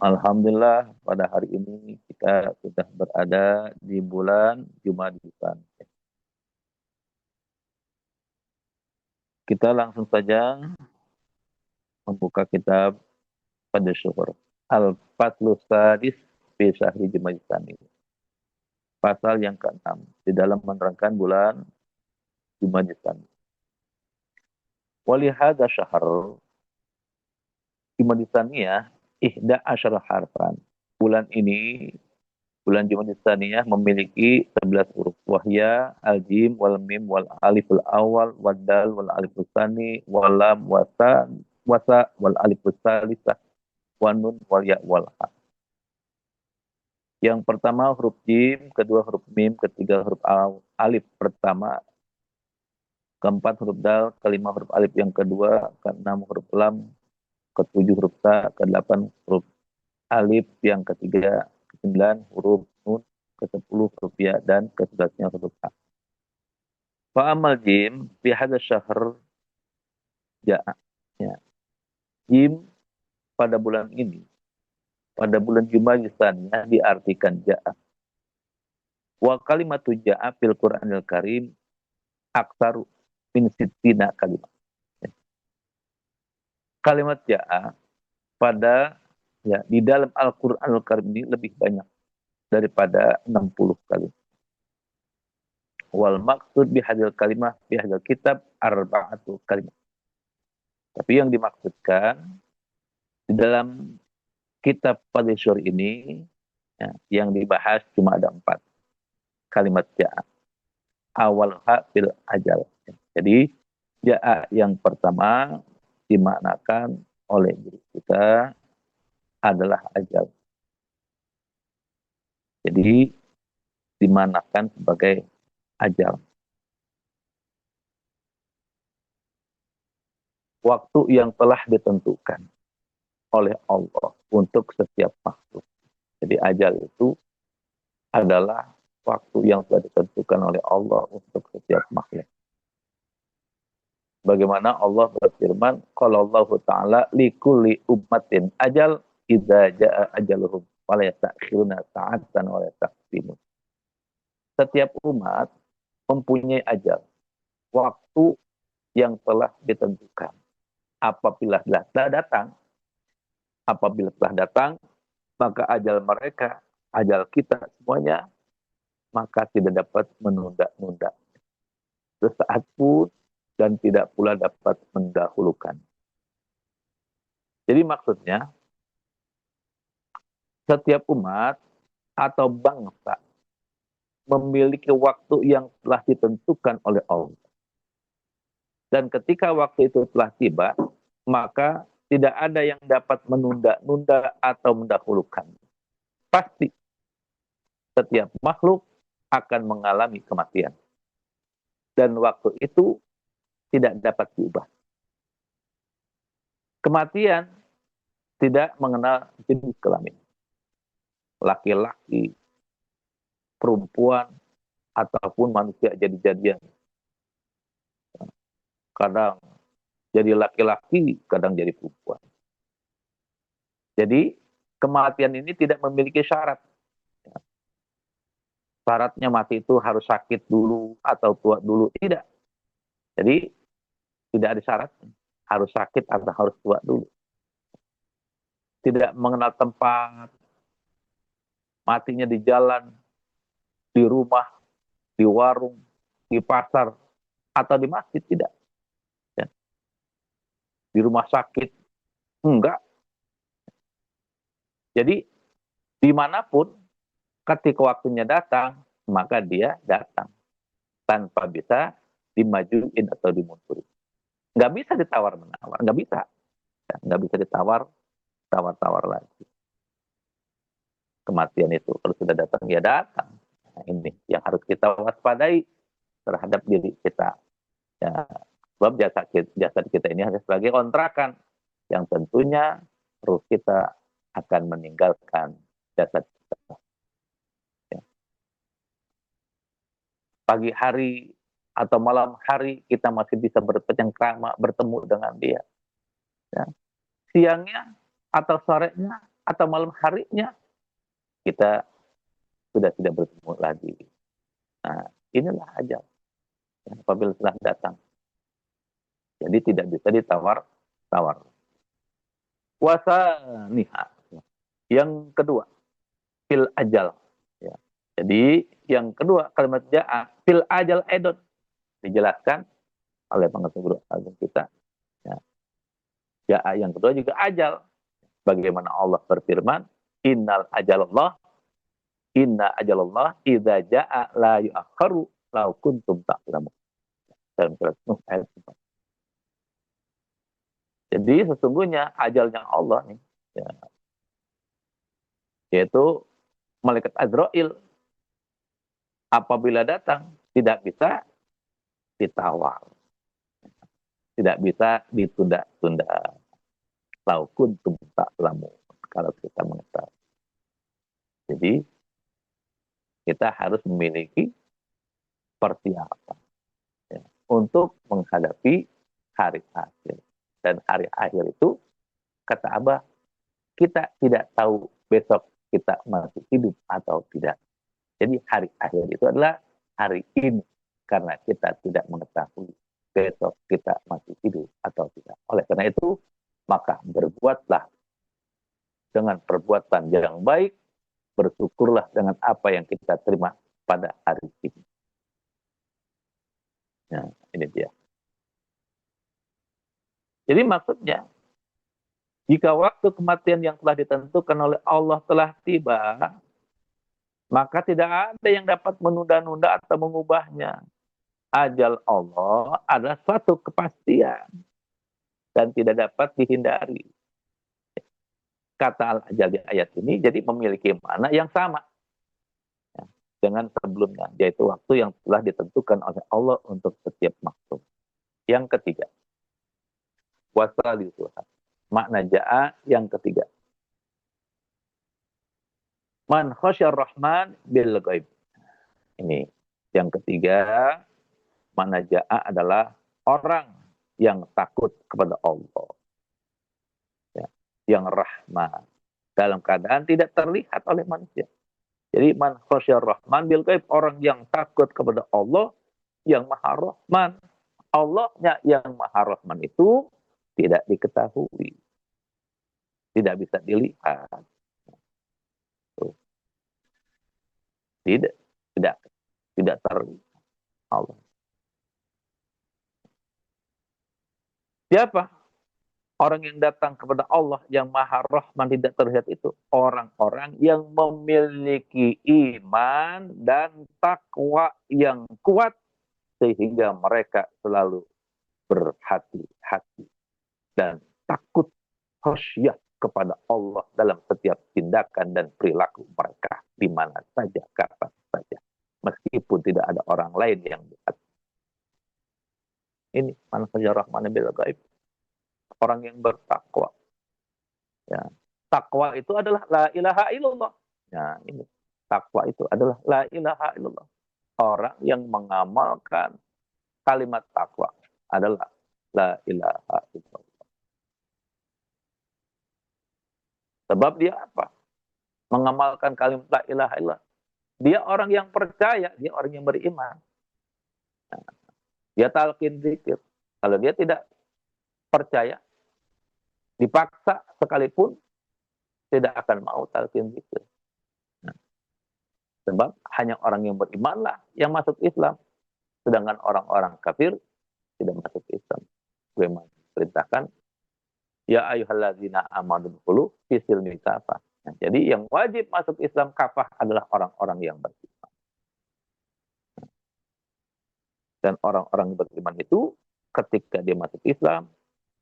Alhamdulillah pada hari ini kita sudah berada di bulan Jumadisan. Kita langsung saja membuka kitab pada syukur. Al-Faslus Sadis fi Syahri Jumadisan ini. Pasal yang ke-6 di dalam menerangkan bulan Jumadisan. Walihada syahr Jumadisaniyah ihda asyara harfan. Bulan ini bulan Jumadil Tsaniyah memiliki 11 huruf. Wahya, al-jim, wal mim, wal aliful awal, wal dal, wal aliful tsani, wal lam, wasa, wal aliful tsalisah, wa nun, wal ya, wal ha. Yang pertama huruf jim, kedua huruf mim, ketiga huruf alif pertama, keempat huruf dal, kelima huruf alif yang kedua, keenam huruf lam, ketujuh huruf ta, kedelapan huruf alif yang ketiga, ke-9 huruf nun, ke-10 huruf ya, dan ke-11 huruf ha. Fa'amal jim fi hadha syahr ja'a. Ya. Jim pada bulan ini, pada bulan Jumadisan diartikan ja'a. Wa kalimatu ja'a fil Qur'anil Karim aksaru min sittina kalimat. Ya. Kalimat ja'a pada di dalam Al-Qur'anul Karim ini lebih banyak daripada 60 kali. Wal maksud bihadil kalimah bihadil kitab arba'atu kalimat. Tapi yang dimaksudkan di dalam kitab Fadhisyur ini yang dibahas cuma ada 4 kalimat ja'a. Awal ha fil ajal. Jadi ja'a yang pertama dimaknakan oleh diri kita adalah ajal. Jadi dimanakan sebagai ajal. Waktu yang telah ditentukan oleh Allah untuk setiap makhluk. Jadi ajal itu adalah waktu yang telah ditentukan oleh Allah untuk setiap makhluk. Bagaimana Allah berfirman, qala Allahu ta'ala likulli ummatin ajal idza jaa ajaluhum wa la yasta'khiruna sa'atan wa la yastaqdimun. Setiap umat mempunyai ajal, waktu yang telah ditentukan. Apabila telah datang, maka ajal mereka, ajal kita semuanya, maka tidak dapat menunda-nunda. Sesaat pun dan tidak pula dapat mendahulukan. Jadi maksudnya, setiap umat atau bangsa memiliki waktu yang telah ditentukan oleh Allah. Dan ketika waktu itu telah tiba, maka tidak ada yang dapat menunda-nunda atau mendahulukan. Pasti setiap makhluk akan mengalami kematian. Dan waktu itu tidak dapat diubah. Kematian tidak mengenal jenis kelamin. Laki-laki, perempuan, ataupun manusia jadi-jadian. Kadang jadi laki-laki, kadang jadi perempuan. Jadi kematian ini tidak memiliki syarat. Syaratnya mati itu harus sakit dulu atau tua dulu. Tidak. Jadi tidak ada syarat. Harus sakit atau harus tua dulu. Tidak mengenal tempat. Matinya di jalan, di rumah, di warung, di pasar, atau di masjid. Tidak. Di rumah sakit, enggak. Jadi dimanapun ketika waktunya datang, maka dia datang tanpa bisa dimajuin atau dimundurin. Nggak bisa ditawar-menawar, nggak bisa. Nggak bisa ditawar-tawar lagi. Kematian itu kalau sudah datang, ya datang. Nah, ini yang harus kita waspadai terhadap diri kita. Ya, sebab jasad kita ini hanya sebagai kontrakan yang tentunya ruh kita akan meninggalkan jasad kita. Ya. Pagi hari atau malam hari kita masih bisa bercengkrama, bertemu dengan dia. Ya. Siangnya atau sorenya atau malam harinya kita sudah tidak bertemu lagi. Nah, inilah ajal apabila telah datang. Jadi tidak bisa ditawar-tawar. Puasa niha. Yang kedua, fil ajal. Ya. Jadi yang kedua kalimat ja'a fil ajal edon dijelaskan oleh pengertian guru agung kita. Ya. Ja'a yang kedua juga ajal. Bagaimana Allah berfirman, inna ajalallah idza ja'a la yu'akharu law kuntum ta'lamun. Dalam surat Nuh ayat 4. Jadi sesungguhnya ajalnya Allah nih, ya, yaitu malaikat Azrail apabila datang tidak bisa ditawar, tidak bisa ditunda-tunda. Lau kuntum ta'lamun, kalau kita mengetahui. Jadi kita harus memiliki persiapan ya, untuk menghadapi hari akhir. Dan hari akhir itu, kata Abah, kita tidak tahu besok kita masih hidup atau tidak. Jadi hari akhir itu adalah hari ini, karena kita tidak mengetahui besok kita masih hidup atau tidak. Oleh karena itu, maka berbuatlah dengan perbuatan yang baik, bersyukurlah dengan apa yang kita terima pada hari ini. Nah, ini dia. Jadi maksudnya, jika waktu kematian yang telah ditentukan oleh Allah telah tiba, maka tidak ada yang dapat menunda-nunda atau mengubahnya. Ajal Allah adalah suatu kepastian dan tidak dapat dihindari. Kata al-ajal di ayat ini jadi memiliki makna yang sama ya, dengan sebelumnya, yaitu waktu yang telah ditentukan oleh Allah untuk setiap makhluk. Yang ketiga, wasali Tuhan. Makna ja'a yang ketiga. Man khasyar rahman bil ghaib. Ini yang ketiga, makna ja'a adalah orang yang takut kepada Allah. Ya, yang rahman. Dalam keadaan tidak terlihat oleh manusia. Jadi man khasyar rahman bil ghaib, orang yang takut kepada Allah yang maha rahman. Allahnya yang maha rahman itu tidak diketahui. Tidak bisa dilihat. Tidak terlihat Allah. Siapa orang yang datang kepada Allah yang maha rahman tidak terlihat itu? Orang-orang yang memiliki iman dan takwa yang kuat sehingga mereka selalu berhati-hati dan takut, khasyah kepada Allah dalam setiap tindakan dan perilaku mereka, di mana saja, kapan saja, meskipun tidak ada orang lain yang lihat. Ini man khasyar rahman bil ghaib, orang yang bertakwa. Ya, takwa itu adalah la ilaha illallah. Ya, ini takwa itu adalah la ilaha illallah. Orang yang mengamalkan kalimat takwa adalah la ilaha illallah. Sebab dia apa? Mengamalkan kalimat la ilaha illallah. Dia orang yang percaya, dia orang yang beriman. Nah, dia talqin zikir. Kalau dia tidak percaya, dipaksa sekalipun, tidak akan mau talqin zikir. Nah, sebab hanya orang yang berimanlah yang masuk Islam. Sedangkan orang-orang kafir tidak masuk Islam. Bagaimana perintahkan? Ya ayyuhalladzina amanu dkhulu fi silmi kafah. Nah, jadi yang wajib masuk Islam kafah adalah orang-orang yang beriman. Dan orang-orang beriman itu ketika dia masuk Islam,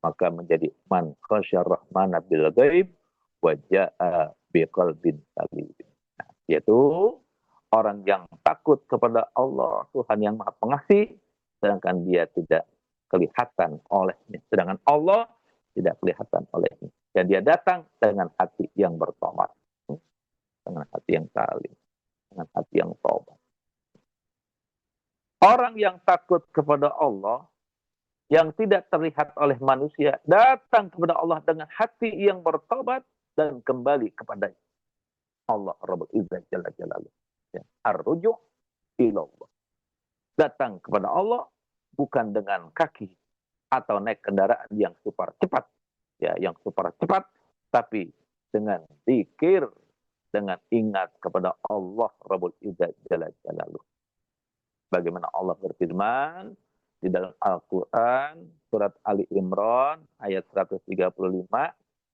maka menjadi man khasyar rahmana bil ghaib wa jaa biqalbin salim. Nah, yaitu orang yang takut kepada Allah, Tuhan yang Maha Pengasih, sedangkan dia tidak kelihatan olehnya. Sedangkan Allah tidak kelihatan olehnya. Dan dia datang dengan hati yang bertobat. Dengan hati yang salim. Dengan hati yang tobat. Orang yang takut kepada Allah, yang tidak terlihat oleh manusia, datang kepada Allah dengan hati yang bertobat, dan kembali kepada Allah Rabbul Izzah Jalla Jalaluh. Ya. Ar-ruju' ilallah. Datang kepada Allah bukan dengan kaki atau naik kendaraan yang super cepat, ya, yang super cepat, tapi dengan zikir, dengan ingat kepada Allah Rabbul Izzah Jalla Jalaluh. Bagaimana Allah berfirman di dalam Al-Quran, surat Ali Imran, ayat 135,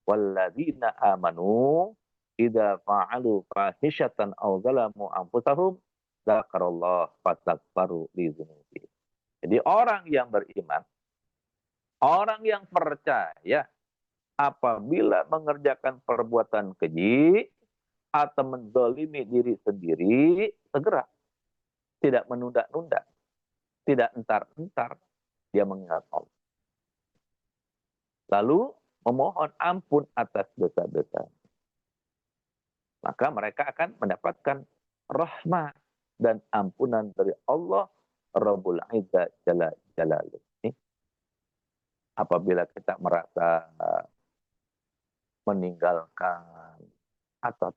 walladzina amanu idza fa'alu fahishatan aw zalamu anfusahum dzakarallah fastaghfaru lidzunubihim. Jadi orang yang beriman, orang yang percaya apabila mengerjakan perbuatan keji atau menzalimi diri sendiri, segera, tidak menunda-nunda, tidak entar-entar, dia mengingat Allah. Lalu memohon ampun atas dosa-dosa. Maka mereka akan mendapatkan rahmat dan ampunan dari Allah Rabbul Izzah Jalla Jalaluh. Apabila kita merasa meninggalkan atau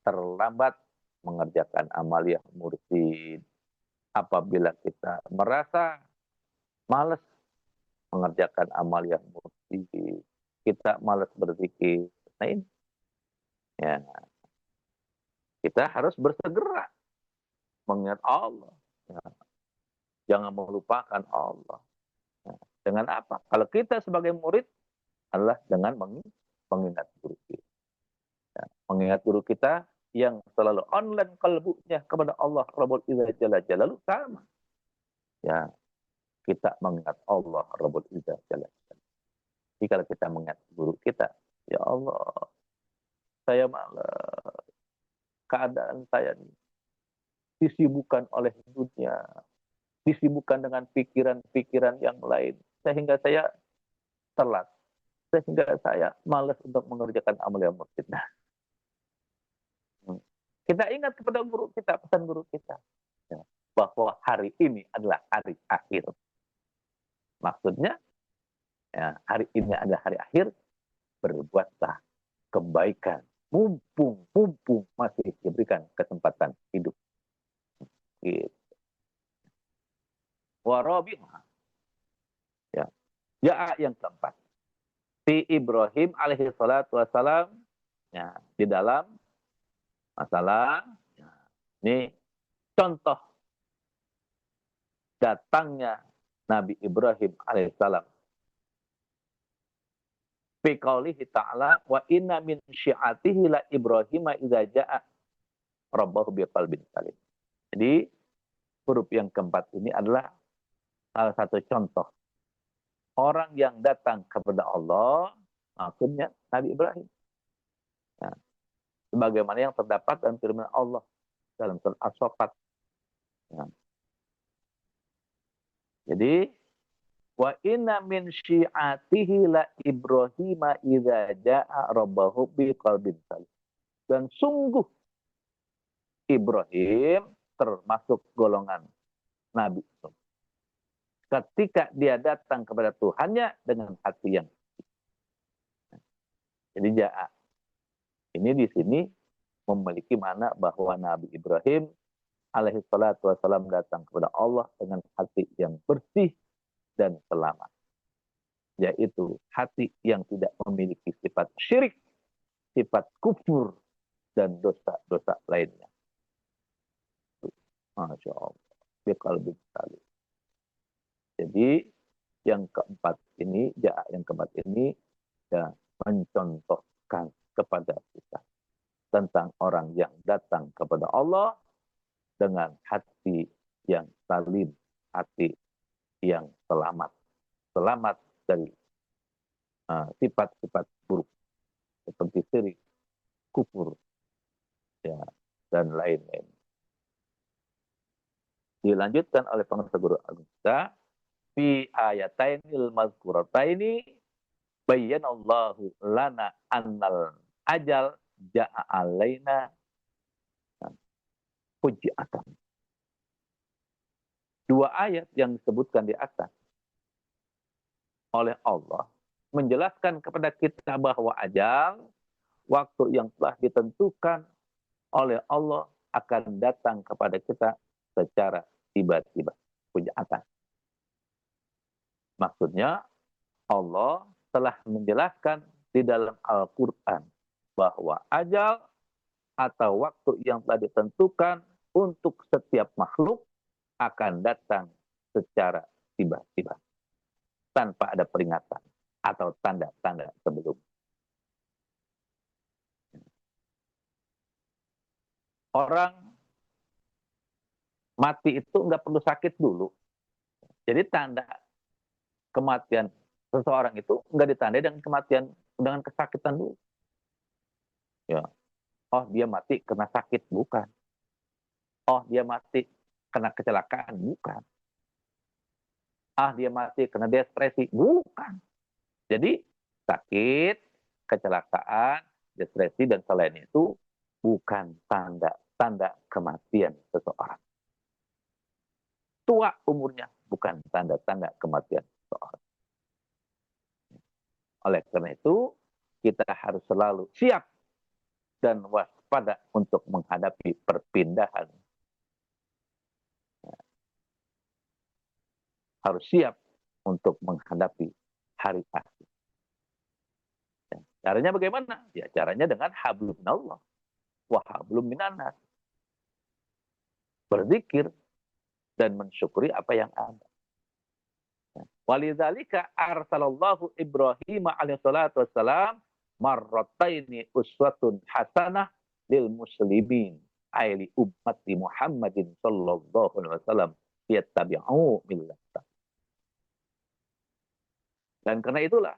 terlambat mengerjakan amaliyah mursyid, apabila kita merasa malas mengerjakan amaliyah mursyid, kita malas berzikir, nah ini, ya, kita harus bersegera mengingat Allah. Ya. Jangan melupakan Allah. Ya. Dengan apa? Kalau kita sebagai murid adalah dengan mengingat guru kita. Ya. Mengingat guru kita yang selalu online kalbunya kepada Allah Rabbul Izzah Jalla Jalaluh sama. Ya, kita mengingat Allah Rabbul Izzah Jalla Jalaluh. Jadi kalau kita mengingat guru kita, ya Allah, saya malas, keadaan saya disibukkan oleh dunia, disibukkan dengan pikiran-pikiran yang lain, sehingga saya telat, sehingga saya malas untuk mengerjakan amal yang mursyid. Nah, kita ingat kepada guru kita, pesan guru kita, ya, bahwa hari ini adalah hari akhir. Maksudnya, ya, hari ini adalah hari akhir, berbuatlah kebaikan, mumpung masih diberikan kesempatan hidup. Gitu. Warabi'ah. Ya. Ya, yang keempat. Si Ibrahim alaihi salatu wassalam, ya, di dalam masalah, ya, ini contoh datangnya Nabi Ibrahim alaihissalam. Fi qaulihi ta'ala wa inna min syi'atihi la Ibrahim idza ja'a rabbahu biqalbin salim. Jadi huruf yang keempat ini adalah salah satu contoh orang yang datang kepada Allah, maksudnya Nabi Ibrahim. Nah, sebagaimana yang terdapat dalam firman Allah dalam surat As-Saffat. Nah, jadi wa inna min syi'atihi la Ibrahim idza ja'a rabbahu biqalbin salim. Dan sungguh Ibrahim termasuk golongan Nabi. Ketika dia datang kepada Tuhannya dengan hati yang jadi ja'a. Ini di sini memiliki makna bahwa Nabi Ibrahim alaihi salatu wassalam datang kepada Allah dengan hati yang bersih dan selamat. Yaitu hati yang tidak memiliki sifat syirik, sifat kufur, dan dosa-dosa lainnya. Masya Allah. Biqalbin salim. Jadi yang keempat ini, yang keempat ini ya, mencontohkan kepada kita tentang orang yang datang kepada Allah dengan hati yang salim, hati yang selamat, selamat dari sifat-sifat buruk seperti syirik, kufur, ya, dan lain-lain. Dilanjutkan oleh pengarang guru agung kita, fi ayatainil mazkurataini bayyanallahu lana annal ajal ja'a alaina fujiatan. Dua ayat yang disebutkan di atas oleh Allah menjelaskan kepada kita bahwa ajal waktu yang telah ditentukan oleh Allah akan datang kepada kita secara tiba-tiba. Pujaan. Maksudnya Allah telah menjelaskan di dalam Al-Quran bahwa ajal atau waktu yang telah ditentukan untuk setiap makhluk akan datang secara tiba-tiba tanpa ada peringatan atau tanda-tanda sebelum. Orang mati itu nggak perlu sakit dulu. Jadi tanda kematian seseorang itu nggak ditandai dengan kematian dengan kesakitan dulu. Ya, oh dia mati karena sakit, bukan. Oh dia mati karena kecelakaan, bukan. Ah dia mati karena depresi, bukan. Jadi sakit, kecelakaan, depresi dan selain itu bukan tanda kematian seseorang. Tua umurnya bukan tanda-tanda kematian seseorang. Oleh karena itu, kita harus selalu siap dan waspada untuk menghadapi perpindahan. Harus siap untuk menghadapi hari akhir. Caranya bagaimana? Ya caranya dengan hablum minallah wa hablum minannas. Berzikir dan mensyukuri apa yang ada. Walidzalika arsalallahu Ibrahim alaihi salatu wassalam marrataini uswatun hasanah lil muslimin ayli ummati Muhammadin sallallahu alaihi wasallam yattabi'u millata. Dan karena itulah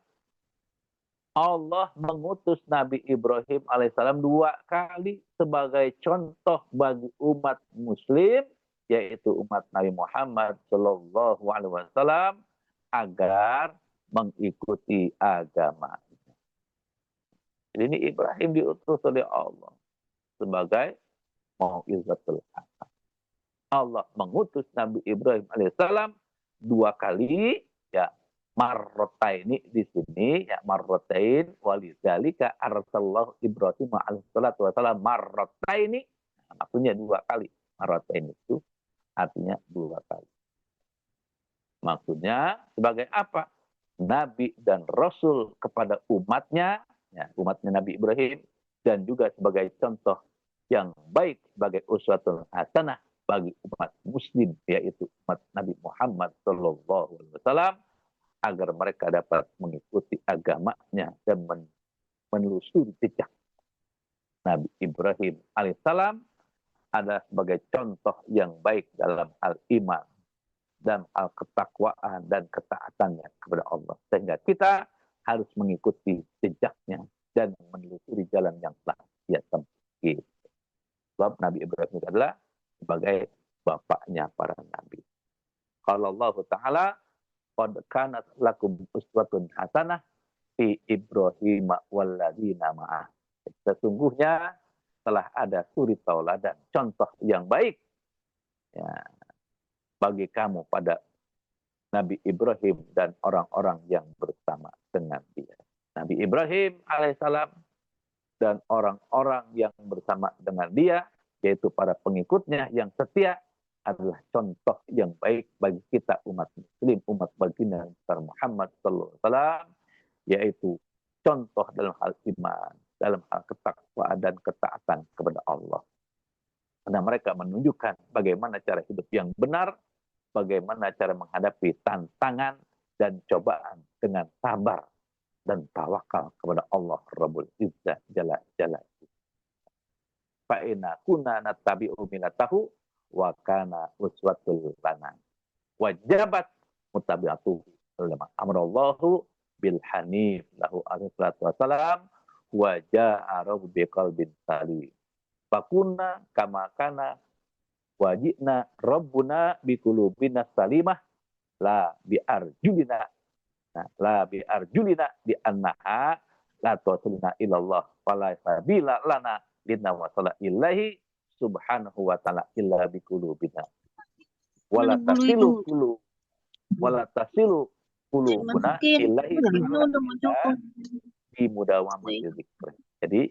Allah mengutus Nabi Ibrahim alaihissalam 2 kali sebagai contoh bagi umat muslim, yaitu umat Nabi Muhammad sallallahu alaihi wasallam agar mengikuti agama. Ini Ibrahim diutus oleh Allah sebagai mau'izatul hasanah. Allah mengutus Nabi Ibrahim alaihissalam 2 kali, ya marrotaini di sini, ya marrotain walidzalika arsallahu Ibrahim alaihissalatu wassalam marrotaini, maksudnya 2 kali. Marrotain itu artinya 2 kali. Maksudnya sebagai apa? Nabi dan Rasul kepada umatnya, ya, umatnya Nabi Ibrahim, dan juga sebagai contoh yang baik sebagai uswatun hasanah bagi umat muslim, yaitu umat Nabi Muhammad sallallahu alaihi wasallam, agar mereka dapat mengikuti agamanya dan menelusuri jejak Nabi Ibrahim alaihissalam adalah sebagai contoh yang baik dalam hal iman dan hal ketakwaan dan ketaatannya kepada Allah. Sehingga kita harus mengikuti jejaknya dan menelusuri jalan yang telah dia tempuh. Sebab Nabi Ibrahim adalah sebagai bapaknya para nabi. Kalau Allah Ta'ala qad kanat lakum uswatun hasanah fi Ibrahim walladzina ma'ah. Sesungguhnya telah ada suri tauladan, contoh yang baik, ya, bagi kamu pada Nabi Ibrahim dan orang-orang yang bersama dengan dia. Nabi Ibrahim alaihissalam dan orang-orang yang bersama dengan dia, yaitu para pengikutnya yang setia, adalah contoh yang baik bagi kita umat muslim, umat baginda Muhammad sallallahu alaihi wasallam, yaitu contoh dalam hal iman, dalam hal ketakwaan dan ketaatan kepada Allah. Karena mereka menunjukkan bagaimana cara hidup yang benar, bagaimana cara menghadapi tantangan dan cobaan dengan sabar dan tawakal kepada Allah Rabbul Izzah Jalla Jalaluhu. Fa inna kunna nattabi'u millatahu wa kana uswatul lana wajabat mutabi'atuhu lama amrallahu bil hanif lahu alaihi salatu wassalam wa ja'a rabbu biqalbin salim fakunna kama kana wajibna rabbuna biqulubina salimah la biarjulina, la biarjulina bi annaha la tusilna ilallah wala sabila lana linna wasala illahi subhanahu wa ta'ala illa biqulubina wala tasilu qulubuna illahi bi mudawamatil dzikr. Jadi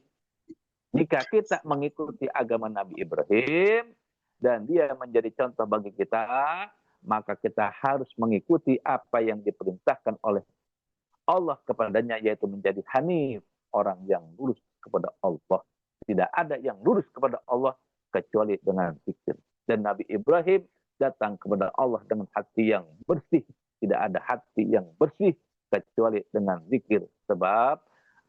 jika kita mengikuti agama Nabi Ibrahim dan dia menjadi contoh bagi kita, maka kita harus mengikuti apa yang diperintahkan oleh Allah kepadanya, yaitu menjadi hanif, orang yang lurus kepada Allah. Tidak ada yang lurus kepada Allah kecuali dengan zikir. Dan Nabi Ibrahim datang kepada Allah dengan hati yang bersih. Tidak ada hati yang bersih kecuali dengan zikir. Sebab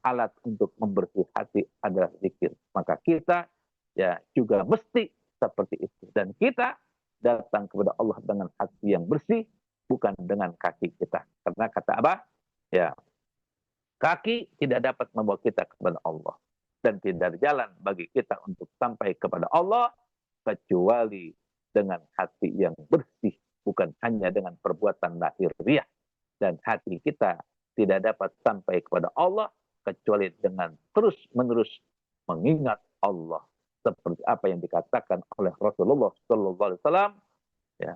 alat untuk membersih hati adalah zikir. Maka kita ya juga mesti seperti itu. Dan kita datang kepada Allah dengan hati yang bersih, bukan dengan kaki kita. Karena kata apa? Ya, kaki tidak dapat membawa kita kepada Allah. Dan tidak ada jalan bagi kita untuk sampai kepada Allah kecuali dengan hati yang bersih, bukan hanya dengan perbuatan lahiriah. Dan hati kita tidak dapat sampai kepada Allah kecuali dengan terus-menerus mengingat Allah. Seperti apa yang dikatakan oleh Rasulullah Sallallahu Alaihi Wasallam, ya,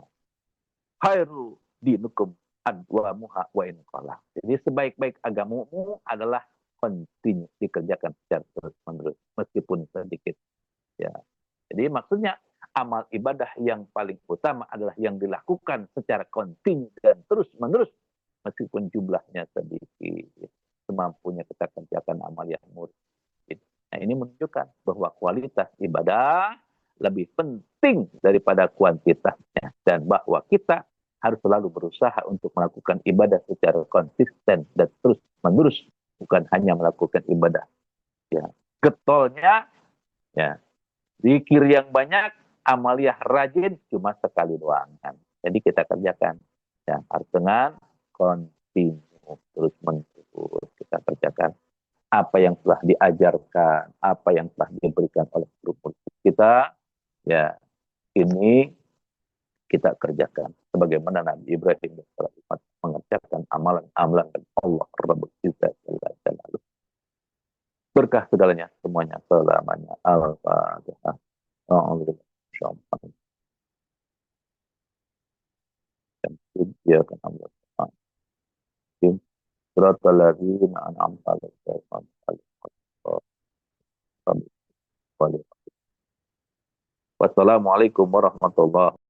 khairu dinukum adwamuha wa in qala. Jadi sebaik-baik agamamu adalah penting dikerjakan secara terus-menerus meskipun sedikit. Ya. Jadi maksudnya amal ibadah yang paling utama adalah yang dilakukan secara kontinu dan terus-menerus meskipun jumlahnya sedikit. Semampunya kita kerjakan amal yang murni. Nah, ini menunjukkan bahwa kualitas ibadah lebih penting daripada kuantitasnya dan bahwa kita harus selalu berusaha untuk melakukan ibadah secara konsisten dan terus-menerus, bukan hanya melakukan ibadah ya getolnya, ya zikir yang banyak, amaliyah rajin cuma sekali doang kan. Jadi kita kerjakan ya harus dengan kontinu, terus-menerus kita kerjakan apa yang telah diajarkan, apa yang telah diberikan oleh guru kita, ya ini kita kerjakan. Sebagaimana Nabi Ibrahim mengerjakan amalan-amalan dan Allah Rabbul Izzat Jalla. Berkah segalanya, semuanya, selamanya. Al-Fatihah. Ya kan Allah. Suratul ladzina an'amta alaihim. Wassalamualaikum warahmatullahi